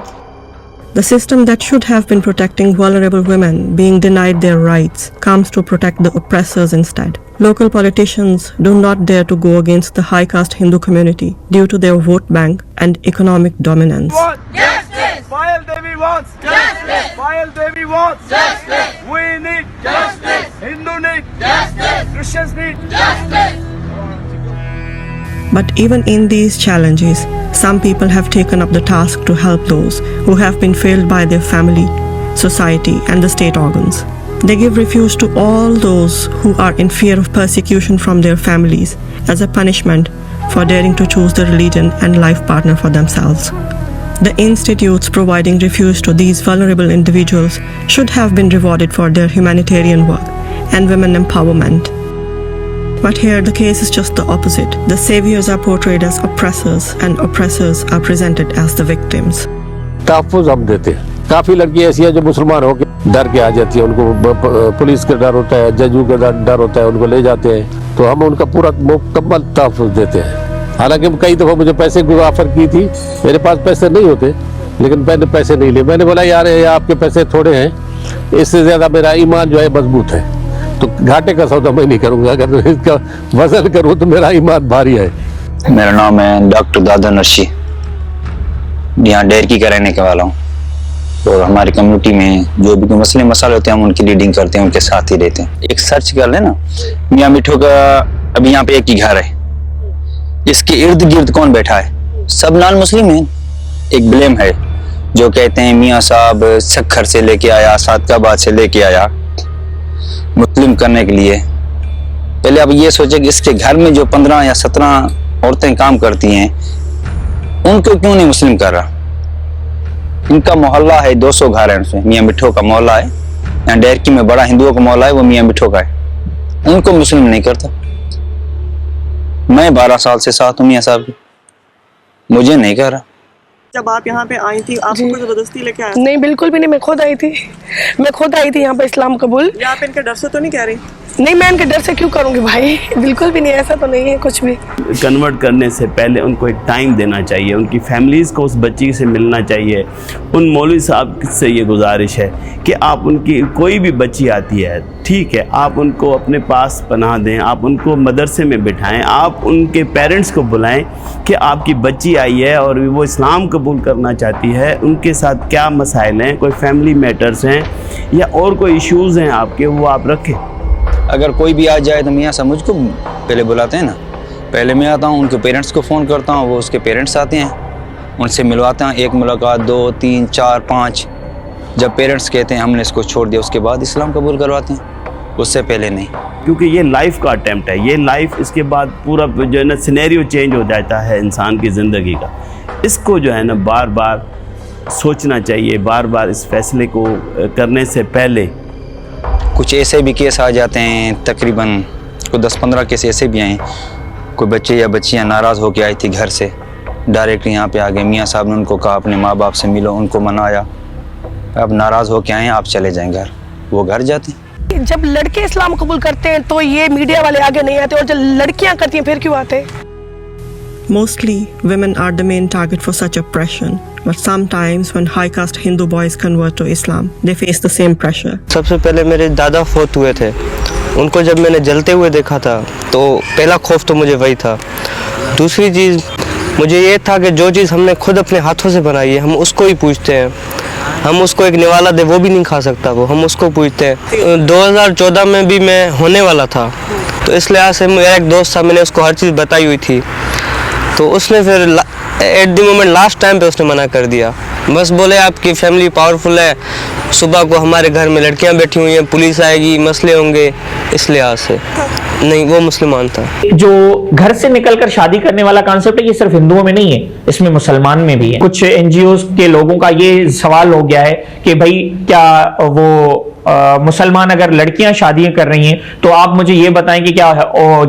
The system that should have been protecting vulnerable women being denied their rights comes to protect the oppressors instead. Local politicians do not dare to go against the high caste Hindu community due to their vote bank and economic dominance.
Justice! Payal Devi wants justice! Payal Devi wants justice! We need justice! Hindu need justice! Christians need justice!
But even in these challenges, some people have taken up the task to help those who have been failed by their family, society, and the state organs. They give refuge to all those who are in fear of persecution from their families as a punishment for daring to choose the religion and life partner for themselves. The institutes providing refuge to these vulnerable individuals should have been rewarded for their humanitarian work and women empowerment. But here the case is just the opposite. The saviors are portrayed as oppressors and oppressors are presented as the victims.
तहफ़्फ़ुज़ हम देते हैं। काफ़ी लड़की ऐसी है जो मुसलमान होकर डर के आ जाती है, उनको पुलिस का डर होता है, जजों का डर होता है, उनको ले जाते हैं, तो हम उनका पूरा मुकम्मल तहफ़्फ़ुज़ देते हैं। हालांकि कई दफ़ा मुझे पैसे की ऑफ़र की थी, मेरे पास पैसे नहीं होते, लेकिन मैंने पैसे नहीं लिए। मैंने बोला यार आपके पैसे थोड़े हैं, इससे ज़्यादा मेरा ईमान जो है मजबूत है, तो घाटे का सौदा मैं नहीं करूँगा। अगर इसका वजन करूँ तो मेरा ईमान भारी है।
मेरा नाम है डॉक्टर दादा नरशी, यहाँ डेरकी का रहने के वाला हूँ। और हमारी कम्युनिटी में जो भी मसले मसाले होते हैं हम उनकी लीडिंग करते हैं, उनके साथ ही रहते हैं। एक सर्च कर लेना मियाँ मिठू का, अभी यहाँ पे एक ही घर है, इसके इर्द गिर्द कौन बैठा है? सब नॉन मुस्लिम है। एक ब्लेम है जो कहते हैं मियाँ साहब सखर से लेके आया, सादकाबाद से लेके आया मुस्लिम करने के लिए। पहले अब ये सोचे कि इसके घर में जो 15 या 17 औरतें काम करती हैं उनको क्यों नहीं मुस्लिम कर रहा? इनका मोहल्ला है, 200 घर है उसमें, मियाँ मिठू का मोहल्ला है। यहाँ डेरकी में बड़ा हिंदुओं का मोहल्ला है, वो मियाँ मिठू का है, उनको मुस्लिम नहीं करता। मैं 12 साल से साथ हूँ मियाँ साहब के, मुझे नहीं कर रहा।
जब आप यहाँ पे आई थी आपको जबरदस्ती लेके आया?
नहीं बिल्कुल भी नहीं, मैं खुद आई थी यहाँ पे इस्लाम कबूल।
या आप इनके डर से तो नहीं कह रही?
नहीं, मैं इनके डर से क्यों करूँगी भाई, बिल्कुल भी नहीं, ऐसा तो नहीं है कुछ भी।
कन्वर्ट करने से पहले उनको एक टाइम देना चाहिए, उनकी फैमिलीज़ को उस बच्ची से मिलना चाहिए। उन मौलवी साहब से ये गुजारिश है कि आप उनकी कोई भी बच्ची आती है, ठीक है, आप उनको अपने पास पनाह दें, आप उनको मदरसे में बिठाएं, आप उनके पेरेंट्स को बुलाएं कि आपकी बच्ची आई है और वो इस्लाम कबूल करना चाहती है, उनके साथ क्या मसाइल हैं, कोई फैमिली मैटर्स हैं या और कोई इश्यूज़ हैं आपके, वो आप रखें।
अगर कोई भी आ जाए तो मियाँ साहब मुझको पहले बुलाते हैं ना, पहले मैं आता हूँ, उनके पेरेंट्स को फ़ोन करता हूँ, वो उसके पेरेंट्स आते हैं, उनसे मिलवाते हैं, 1 मुलाकात, 2, 3, 4, 5। जब पेरेंट्स कहते हैं हमने इसको छोड़ दिया, उसके बाद इस्लाम कबूल करवाते हैं, उससे पहले नहीं।
क्योंकि ये लाइफ का अटैम्प्ट है, ये लाइफ, इसके बाद पूरा जो है ना सिनेरियो चेंज हो जाता है इंसान की ज़िंदगी का। इसको जो है ना बार बार सोचना चाहिए, बार बार इस फैसले को करने से पहले।
कुछ ऐसे भी केस आ जाते हैं, तकरीबन कोई 10-15 केस ऐसे भी आए, कोई बच्चे या बच्चियां नाराज़ होकर आई थी घर से, डायरेक्ट यहाँ पे आ गए, मियाँ साहब ने उनको कहा अपने माँ बाप से मिलो, उनको मनाया, अब नाराज़ होकर आए, आप चले जाएं घर, वो घर जाते हैं।
जब लड़के इस्लाम कबूल करते हैं तो ये मीडिया वाले आगे नहीं आते, और जब लड़कियां करती हैं फिर क्यों आते?
Mostly, women are the main target for such oppression, but sometimes when high-caste Hindu boys convert to Islam, they face the same pressure.
सबसे पहले मेरे दादा फौत हुए थे, उनको जब मैंने जलते हुए देखा था तो पहला खौफ तो मुझे वही था। दूसरी चीज़ मुझे ये था कि जो चीज़ हमने खुद अपने हाथों से बनाई है हम उसको ही पूछते हैं, हम उसको एक निवाला दे वो भी नहीं खा सकता, वो हम उसको पूछते हैं। 2014 में भी मैं होने वाला था, तो इस लिहाज से मेरा एक दोस्त था, मैंने उसको हर चीज़ बताई हुई थी, तो उसने फिर at the moment last time पे उसने मना कर दिया। बस बोले आपकी फैमिली पावरफुल है, सुबह को हमारे घर में लड़कियां बैठी हुई हैं, पुलिस आएगी, मसले होंगे, इस लिहाज से। नहीं, वो मुसलमान था।
जो घर से निकलकर शादी करने वाला कॉन्सेप्ट है, ये सिर्फ हिंदुओं में नहीं है, इसमें मुसलमान में भी है। कुछ एनजीओ के लोगों का ये सवाल हो गया है कि भाई क्या वो मुसलमान अगर लड़कियां शादियां कर रही हैं तो आप मुझे ये बताएं कि क्या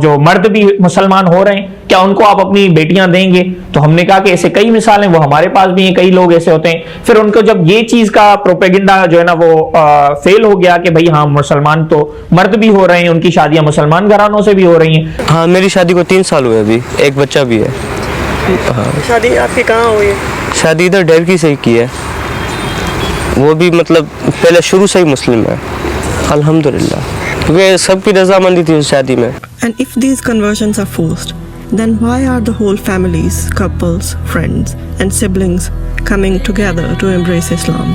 जो मर्द भी मुसलमान हो रहे हैं, क्या उनको आप अपनी बेटियां देंगे? तो हमने कहा कि ऐसे कई मिसालें वो हमारे पास भी हैं, कई लोग ऐसे होते हैं। फिर उनको जब ये चीज का प्रोपेगेंडा जो है ना वो फेल हो गया कि भाई हाँ मुसलमान तो मर्द भी हो रहे हैं, उनकी शादियां मुसलमान घरानों से भी हो रही हैं।
हाँ, मेरी शादी को 3 साल हुए, अभी एक बच्चा भी है। हाँ।
शादी आपकी कहाँ हुई है?
शादी इधर डेलकी से ही की है, वो भी मतलब पहले शुरू से ही मुस्लिम है, अल्हम्दुलिल्लाह, क्योंकि सबकी रजामंदी थी उस शादी में।
And if these conversions are forced, then why are the whole families, couples, friends and siblings coming together to embrace Islam?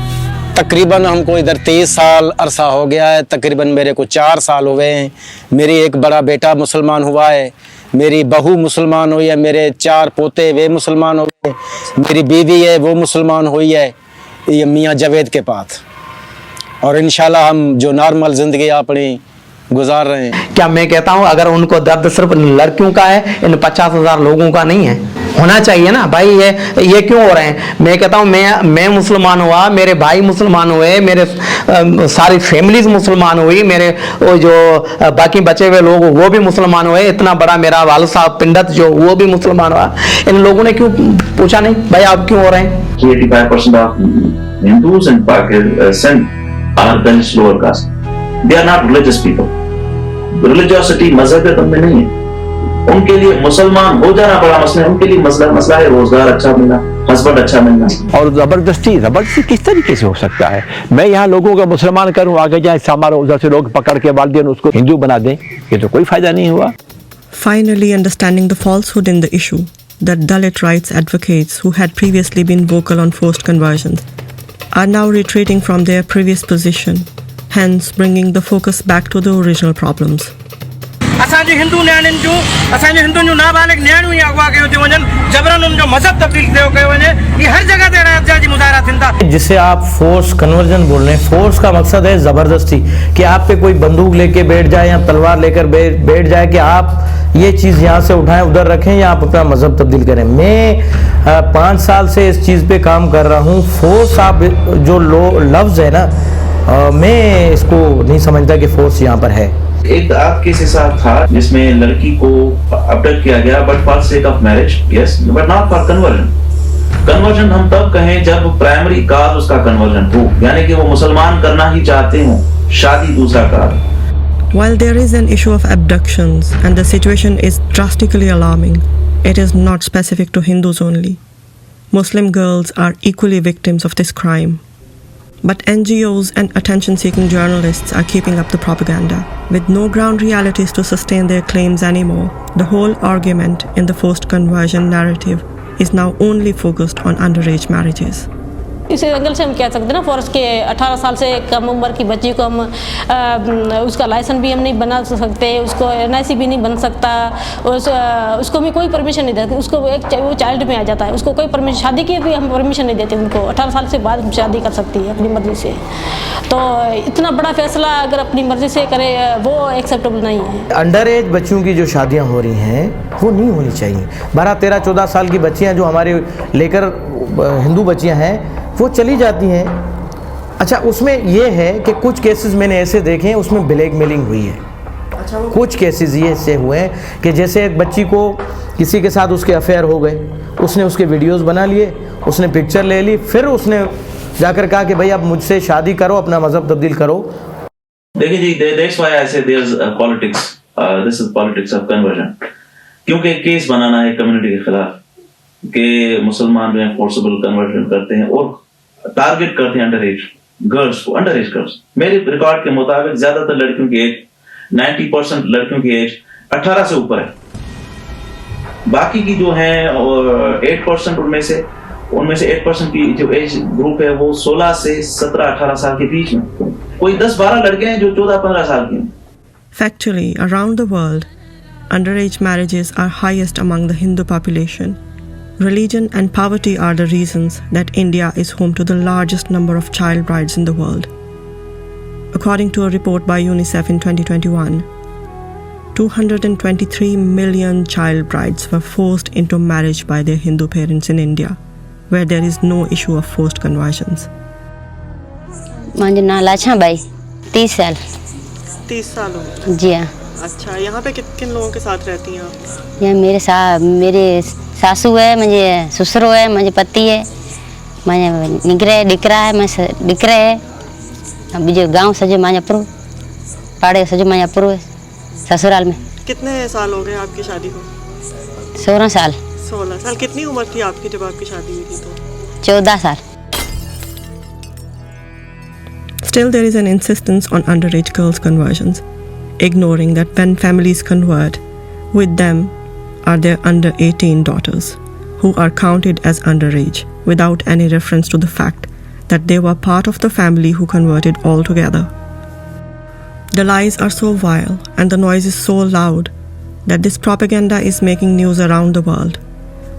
तकरीबन हमको इधर 23 साल अरसा हो गया है, तकरीबन मेरे को 4 साल हुए हैं। मेरी एक बड़ा बेटा मुसलमान हुआ है, मेरी बहू मुसलमान हुई है, मेरे 4 पोते वे मुसलमान हो गए, मेरी बीवी है वो मुसलमान हुई है, ये मियाँ जावेद के पास। और इंशाल्लाह हम जो नॉर्मल ज़िंदगी अपनी गुजार रहे हैं।
क्या मैं कहता हूँ अगर उनको दर्द सिर्फ लड़कियों का है, इन 50,000 लोगों का नहीं है, होना चाहिए ना भाई। ये क्यों हो रहे हैं? मैं कहता हूँ मैं मुसलमान हुआ, मेरे भाई मुसलमान हुए, मेरे सारी फैमिलीज मुसलमान हुई, मेरे वो जो बाकी बचे हुए लोग वो भी मुसलमान हुए, इतना बड़ा मेरा वालिद साहब पिंडत जो वो भी मुसलमान हुआ। इन लोगों ने क्यों पूछा नहीं भाई आप क्यों हो रहे हैं?
85% of Hindus in Pakistan are Dalish lower caste. They are not religious people. Religiosity मजहब में नहीं है। उनके लिए मुसलमान हो जाना बड़ा मसला है, उनके लिए मसला है रोजगार अच्छा मिलना, हस्बैंड अच्छा मिलना।
और जबरदस्ती किस तरीके से हो सकता है? मैं यहाँ लोगों को मुसलमान करूँ, आगे जाए हमारा उधर से लोग पकड़ के वालिदैन उसको हिंदू बना दें, ये तो कोई फायदा नहीं हुआ।
Finally, understanding the falsehood in the issue, that Dalit rights advocates who had previously been vocal on forced conversions are now retreating from their previous position, hence bringing the focus back to the original problems.
असांजे हिंदू न्याणियुनि जूं असांजे हिंदुनि जूं नाबालिग न्याणियूं ई अगवा कयूं थियूं वञनि, जबरन उन जो मज़हब तब्दील कयो वञे, ये हर जगह ते एहतजाजी मुज़ाहिरा थियनि था।
जिसे आप फोर्स कन्वर्जन बोल रहे हैं, फोर्स का मकसद है ज़बरदस्ती, कि आप पे कोई बंदूक लेके बैठ जाए या तलवार लेकर बैठ जाए कि आप ये चीज़ यहाँ से उठाएं उधर रखें या आप अपना मज़हब तब्दील करें। मैं 5 साल से इस चीज़ पे काम कर रहा हूँ। फोर्स आप जो लफ्ज़ है ना, मैं इसको नहीं समझता कि फोर्स यहाँ पर है।
एक केस ऐसा था जिसमें लड़की को अबडक्ट किया गया but for sake of marriage, yes, but not for conversion. Conversion हम तब कहें जब प्राइमरी काज उसका कन्वर्जन हो, यानी कि वो मुसलमान करना ही चाहते हो, शादी दूसरा काज।
While there is an issue of abductions and the situation is drastically alarming, it is not specific to Hindus only. Muslim girls are equally victims of this crime. But NGOs and attention-seeking journalists are keeping up the propaganda. With no ground realities to sustain their claims anymore, the whole argument in the forced conversion narrative is now only focused on underage marriages.
इस एंगल से हम कह सकते हैं ना, फॉरेस्ट के 18 साल से कम उम्र की बच्ची को हम उसका लाइसेंस भी हम नहीं बना सकते, उसको NIC भी नहीं बन सकता, उसको भी कोई परमिशन नहीं देते, उसको वो चाइल्ड में आ जाता है, उसको कोई परमिशन, शादी की भी हम परमिशन नहीं देते उनको। 18 साल से बाद शादी कर सकती है अपनी मर्जी से। तो इतना बड़ा फैसला अगर अपनी मर्जी से करे वो एक्सेप्टेबल नहीं है।
अंडर एज बच्चियों की जो शादियाँ हो रही हैं वो नहीं होनी चाहिए। 12, 13, 14 साल की बच्चियाँ जो हमारे लेकर हिंदू बच्चियाँ हैं वो चली जाती हैं। अच्छा, उसमें ये है कि कुछ केसेस मैंने ऐसे देखे हैं उसमें ब्लैकमेलिंग हुई है। अच्छा, कुछ केसेस ये ऐसे हुए हैं कि जैसे एक बच्ची को किसी के साथ उसके अफेयर हो गए, उसने उसके वीडियोस बना लिए, उसने पिक्चर ले ली, फिर उसने जाकर कहा कि भाई अब मुझसे शादी करो, अपना मजहब तब्दील करो।
देखिए जी, that's why I say there is politics, this is politics of conversion. क्योंकि केस बनाना है कम्युनिटी के खिलाफ कि मुसलमान जो है फोर्सेबल कन्वर्जन करते हैं और टारगेट करते हैं अंडर एज गर्ल्स को। अंडर एज गर्ल्स, मेरे रिकॉर्ड के मुताबिक ज्यादातर लड़कियों की एज 90% लड़कियों की एज 18 से ऊपर है। बाकी की जो है 8% उनमें से 8% की जो एज ग्रुप है वो 16 से 17-18 साल के बीच में। कोई 10-12 लड़के हैं जो 14-15 साल के हैं।
Factually, around the world, underage marriages are highest among the Hindu population. Religion and poverty are the reasons that India is home to the largest number of child brides in the world. According to a report by UNICEF in 2021, 223 million child brides were forced into marriage by their Hindu parents in India, where there is no issue of forced conversions.
मेरा नाम लाछा बाई, 30 साल।
30 साल हो
जी हाँ।
अच्छा, यहाँ पे किन लोगों के साथ रहती हैं आप?
यहाँ मेरे सासू है, मुझे ससुर है, मुझे पति है, मुझे निकरे दिकरा है, मैं दिकरे है। अब जो गांव सजो माजापुर, पाड़े सजो माजापुर है, ससुराल में।
कितने साल हो गए आपकी शादी को?
16 साल।
16 साल। कितनी उम्र थी आपकी जब आपकी शादी हुई थी? तो
14 साल।
Still, there is an insistence on underage girls' conversions, ignoring that when families convert, with them are their under 18 daughters, who are counted as underage, without any reference to the fact that they were part of the family who converted altogether. The lies are so vile and the noise is so loud that this propaganda is making news around the world,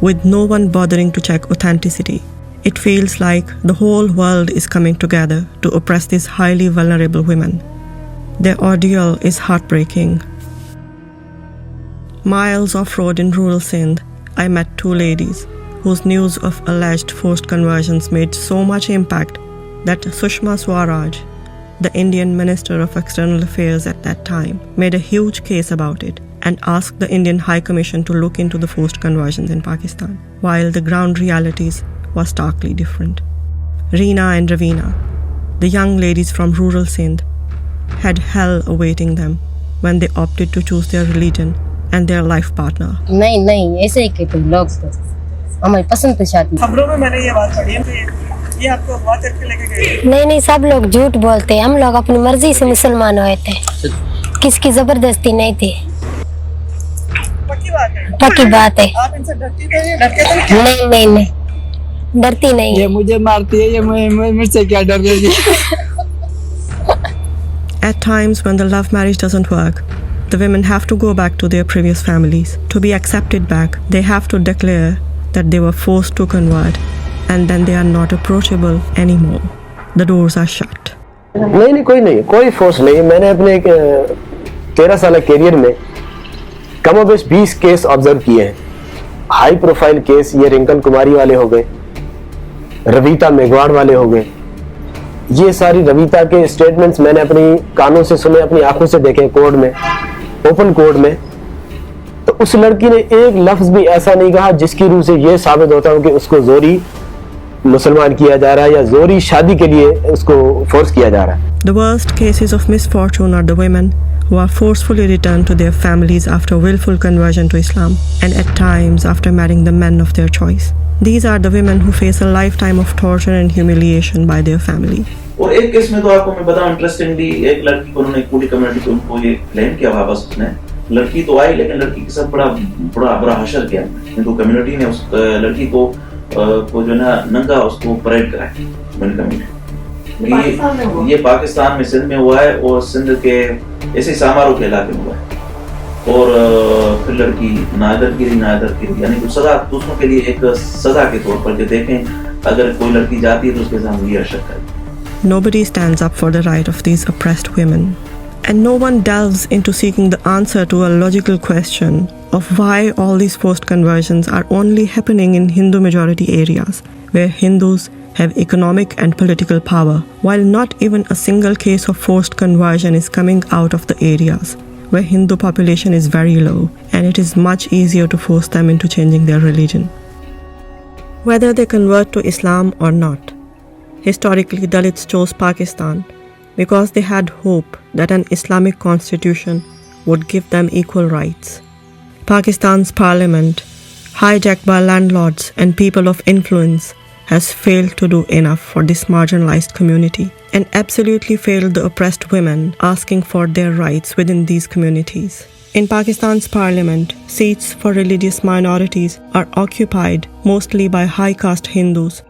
with no one bothering to check authenticity. It feels like the whole world is coming together to oppress these highly vulnerable women. Their ordeal is heartbreaking. Miles off-road in rural Sindh, I met 2 ladies whose news of alleged forced conversions made so much impact that Sushma Swaraj, the Indian Minister of External Affairs at that time, made a huge case about it and asked the Indian High Commission to look into the forced conversions in Pakistan, while the ground realities were starkly different. Reena and Ravina, the young ladies from rural Sindh, had hell awaiting them when they opted to choose their religion and their life partner.
नहीं ऐसे ही कहते लोग, तो हमारी पसंद की शादी।
खबरों में मैंने ये बात पढ़ी है, ये आपको अगवा करके लेके गए?
नहीं, सब लोग झूठ बोलते हैं। हम लोग अपनी मर्जी से मुसलमान हुए थे, किसकी जबरदस्ती नहीं थी।
पक्की बात है?
पक्की बात है।
आप इनसे डरती तो नहीं?
नहीं, डरती नहीं।
ये मुझे मारती है, ये मुझसे क्या डर रही है?
At times when the love marriage doesn't work, the women have to go back to their previous families. To be accepted back, they have to declare that they were forced to convert, and then they are not approachable anymore. The doors are shut.
नहीं, कोई फोर्स नहीं। मैंने अपने 13 साल कैरियर में कम और बेश 20 केस ऑब्जर्व किए हैं। हाई प्रोफाइल केस ये रिंकल कुमारी वाले हो गए, रवीता मेघवाड़ वाले हो गए, ये सारी रवीता के स्टेटमेंट्स मैंने अपनी कानों से सुने, अपनी आंखों से देखे कोर्ट में, ओपन कोर्ट में। तो उस लड़की ने एक लफ्ज भी ऐसा नहीं कहा जिसकी रूह से ये साबित होता हो कि उसको जोरी मुसलमान किया जा रहा है या जोरी शादी के लिए उसको फोर्स किया जा रहा है।
The worst cases of misfortune are the women who are forcefully returned to their families after willful conversion to Islam and at times after marrying the men of their choice. These are the women who face a lifetime of torture and humiliation by their family.
और एक केस में तो आपको मैं बताऊं इंटरेस्टिंगली, एक लड़की को उन्होंने पूरी कम्युनिटी को उनको ये क्लेम किया वापस, उसने लड़की तो आई लेकिन लड़की के साथ बड़ा हशर किया हिंदू कम्युनिटी ने। उस लड़की को जो ना नंगा उसको परेड कराया कम्युनिटी। ये पाकिस्तान में सिंध में हुआ है और सिंध के ऐसे समारोह के इलाके में हुआ है। और फिर लड़की नादर गिरी यानी कुछ सजा दूसरों के लिए एक सजा के तौर पर, जो देखें अगर कोई लड़की जाती है तो उसके सामने ये हशर करे।
Nobody stands up for the right of these oppressed women, and no one delves into seeking the answer to a logical question of why all these forced conversions are only happening in Hindu majority areas where Hindus have economic and political power, while not even a single case of forced conversion is coming out of the areas where Hindu population is very low and it is much easier to force them into changing their religion. Whether they convert to Islam or not, historically Dalits chose Pakistan because they had hope that an Islamic constitution would give them equal rights. Pakistan's parliament, hijacked by landlords and people of influence, has failed to do enough for this marginalized community and absolutely failed the oppressed women asking for their rights within these communities. In Pakistan's parliament, seats for religious minorities are occupied mostly by high caste Hindus.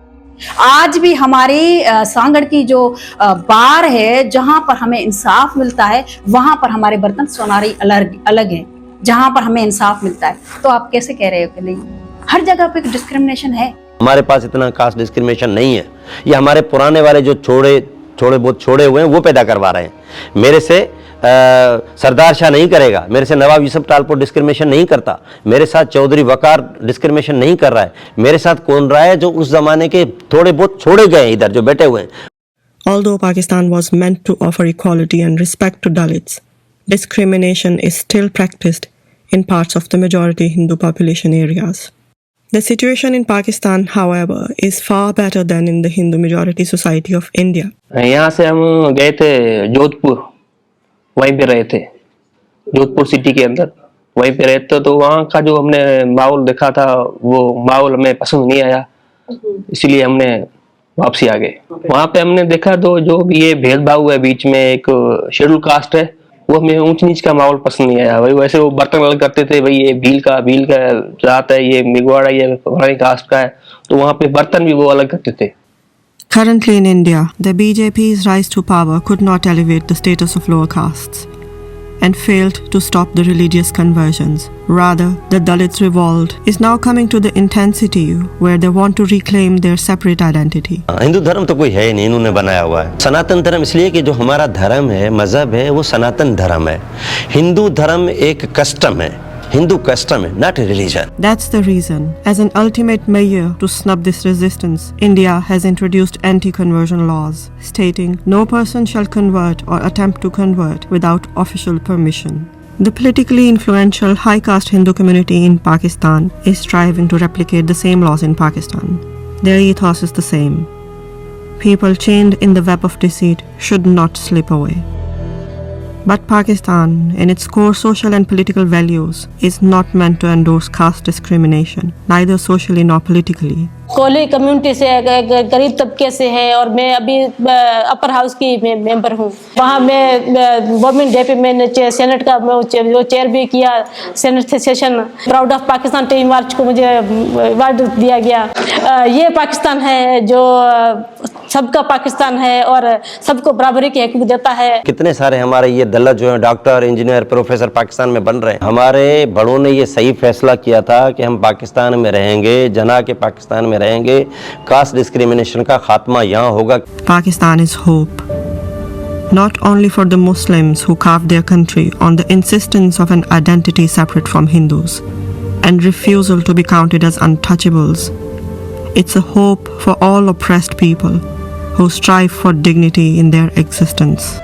आज भी हमारे सांगड़ की जो बार है, जहाँ पर हमें इंसाफ मिलता है, वहाँ पर हमारे बर्तन सोनारी अलग है, जहाँ पर हमें इंसाफ मिलता है। तो आप कैसे कह रहे हो कि नहीं? हर जगह पे डिस्क्रिमिनेशन है।
हमारे पास इतना कास्ट डिस्क्रिमिनेशन नहीं है। ये हमारे पुराने वाले जो छोड़े हुए हैं वो पैदा करवा रहे हैं। मेरे से सरदार शाह नहीं करेगा, मेरे से नवाब यूसुफ टालपुर डिस्क्रिमिनेशन नहीं करता, मेरे साथ चौधरी वकार डिस्क्रिमिनेशन नहीं कर रहा है, मेरे साथ कौन रहा है जो उस जमाने के थोड़े बहुत छोड़े गए इधर जो बैठे हुए हैं।
Although Pakistan was meant to offer equality and respect to Dalits, discrimination is still practiced in parts of the majority Hindu population areas. The situation in Pakistan, however, is far better than in the Hindu majority society of India.
यहाँ से हम गए थे जोधपुर, वहीं पे रहे थे, जोधपुर सिटी के अंदर वहीं पे रहते। तो वहाँ का जो हमने माहौल देखा था वो माहौल हमें पसंद नहीं आया, इसलिए हमने वापसी आ गए। वहाँ पे हमने देखा तो जो भी ये भेदभाव है बीच में, एक शेड्यूल कास्ट है, वो हमें ऊंच नीच का माहौल पसंद नहीं आया। भाई वैसे वो बर्तन अलग करते थे, भाई ये भील का जात है, ये मिगवाड़ा, ये फलानी कास्ट का है, तो वहाँ पे बर्तन भी वो अलग करते थे।
Currently in India, the BJP's rise to power could not elevate the status of lower castes and failed to stop the religious conversions. Rather, the Dalits' revolt is now coming to the intensity where they want to reclaim their separate identity.
Hindu धर्म तो कोई है नहीं, इन्होंने बनाया हुआ है। सनातन धर्म इसलिए कि जो हमारा धर्म है, मजहब है, वो सनातन धर्म है। हिंदू धर्म एक कस्टम है, Hindu custom, not a religion.
That's the reason, as an ultimate measure to snub this resistance, India has introduced anti-conversion laws, stating no person shall convert or attempt to convert without official permission. The politically influential high caste Hindu community in Pakistan is striving to replicate the same laws in Pakistan. Their ethos is the same. People chained in the web of deceit should not slip away. But Pakistan, in its core social and political values, is not meant to endorse caste discrimination, neither socially nor politically.
Koli community से गरीब तबके से है और मैं अभी अपर हाउस की मेंबर हूँ। वहाँ मैं वुमेन डे पे मैंने सेनेट का वो चेयर भी किया, senate session. Proud of Pakistan team March को मुझे अवार्ड दिया गया। ये पाकिस्तान है जो सबका पाकिस्तान है और सबको बराबरी के हकूक देता है।
कितने सारे हमारे ये दलित जो है डॉक्टर, इंजीनियर, प्रोफेसर पाकिस्तान में बन रहे हैं। हमारे बड़ों ने ये सही फैसला किया था कि हम पाकिस्तान में रहेंगे, जना के पाकिस्तान में रहेंगे, कास्ट डिस्क्रिमिनेशन का खात्मा यहाँ होगा।
Pakistan is hope, not only for the Muslims who carved their country on the insistence of an identity separate from Hindus and refusal to be counted as untouchables. It's a hope for all oppressed people who strive for dignity in their existence.